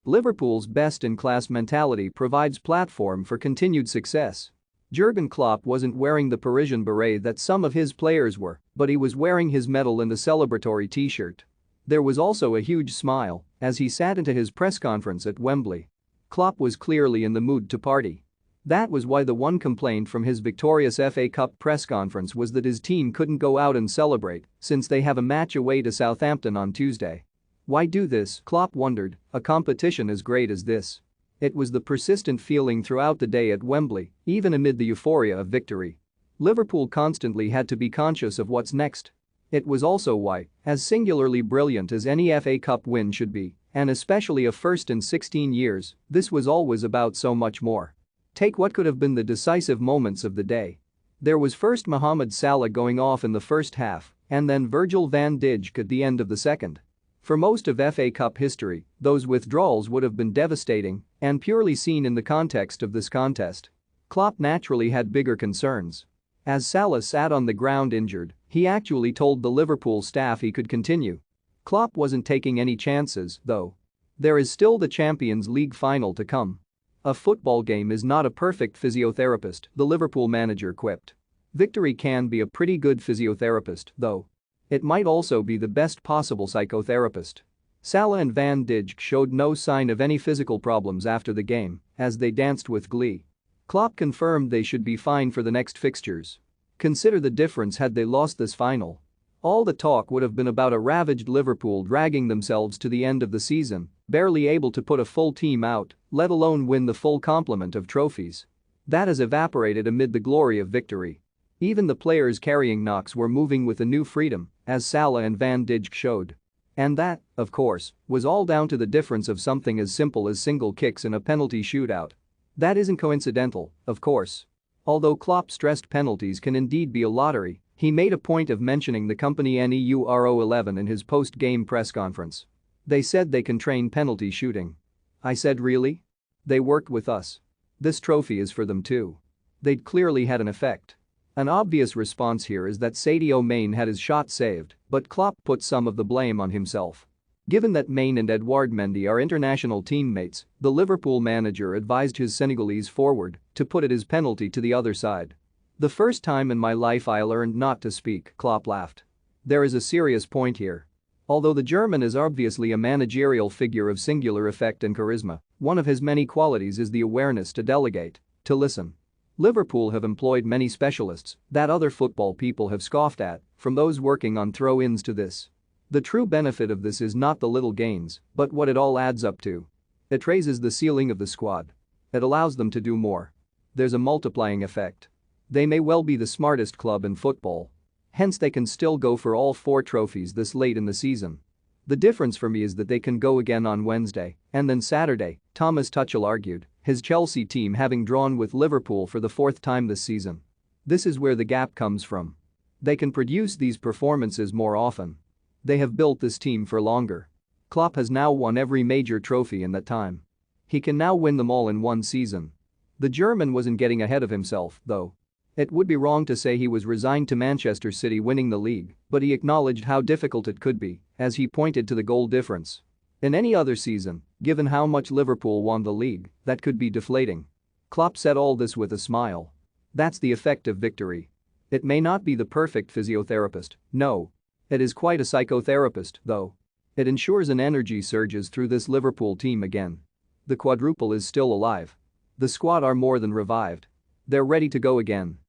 Liverpool's best-in-class mentality provides platform for continued success. Jurgen Klopp wasn't wearing the Parisian beret that some of his players were, but he was wearing his medal in the celebratory t-shirt. There was also a huge smile as he sat into his press conference at Wembley. Klopp was clearly in the mood to party. That was why the one complaint from his victorious FA Cup press conference was that his team couldn't go out and celebrate since they have a match away to Southampton on Tuesday. Why do this, Klopp wondered, a competition as great as this? It was the persistent feeling throughout the day at Wembley, even amid the euphoria of victory. Liverpool constantly had to be conscious of what's next. It was also why, as singularly brilliant as any FA Cup win should be, and especially a first in 16 years, this was always about so much more. Take what could have been the decisive moments of the day. There was first Mohamed Salah going off in the first half, and then Virgil van Dijk at the end of the second. For most of FA Cup history, those withdrawals would have been devastating and purely seen in the context of this contest. Klopp naturally had bigger concerns. As Salah sat on the ground injured, he actually told the Liverpool staff he could continue. Klopp wasn't taking any chances, though. There is still the Champions League final to come. A football game is not a perfect physiotherapist, the Liverpool manager quipped. Victory can be a pretty good physiotherapist, though. It might also be the best possible psychotherapist. Salah and Van Dijk showed no sign of any physical problems after the game as they danced with glee. Klopp confirmed they should be fine for the next fixtures. Consider the difference had they lost this final. All the talk would have been about a ravaged Liverpool dragging themselves to the end of the season, barely able to put a full team out, let alone win the full complement of trophies. That has evaporated amid the glory of victory. Even the players carrying knocks were moving with a new freedom, as Salah and Van Dijk showed. And that, of course, was all down to the difference of something as simple as single kicks in a penalty shootout. That isn't coincidental, of course. Although Klopp stressed penalties can indeed be a lottery, he made a point of mentioning the company Neuro 11 in his post-game press conference. They said they can train penalty shooting. I said, really? They worked with us. This trophy is for them too. They'd clearly had an effect. An obvious response here is that Sadio Mane had his shot saved, but Klopp put some of the blame on himself. Given that Mane and Edouard Mendy are international teammates, the Liverpool manager advised his Senegalese forward to put his penalty to the other side. The first time in my life I learned not to speak, Klopp laughed. There is a serious point here. Although the German is obviously a managerial figure of singular effect and charisma, one of his many qualities is the awareness to delegate, to listen. Liverpool have employed many specialists that other football people have scoffed at, from those working on throw-ins to this. The true benefit of this is not the little gains, but what it all adds up to. It raises the ceiling of the squad. It allows them to do more. There's a multiplying effect. They may well be the smartest club in football. Hence they can still go for all 4 trophies this late in the season. The difference for me is that they can go again on Wednesday and then Saturday, Thomas Tuchel argued, his Chelsea team having drawn with Liverpool for the 4th time this season. This is where the gap comes from. They can produce these performances more often. They have built this team for longer. Klopp has now won every major trophy in that time. He can now win them all in one season. The German wasn't getting ahead of himself, though. It would be wrong to say he was resigned to Manchester City winning the league, but he acknowledged how difficult it could be as he pointed to the goal difference. In any other season, given how much Liverpool won the league, that could be deflating. Klopp said all this with a smile. That's the effect of victory. It may not be the perfect physiotherapist, no. It is quite a psychotherapist, though. It ensures an energy surges through this Liverpool team again. The quadruple is still alive. The squad are more than revived. They're ready to go again.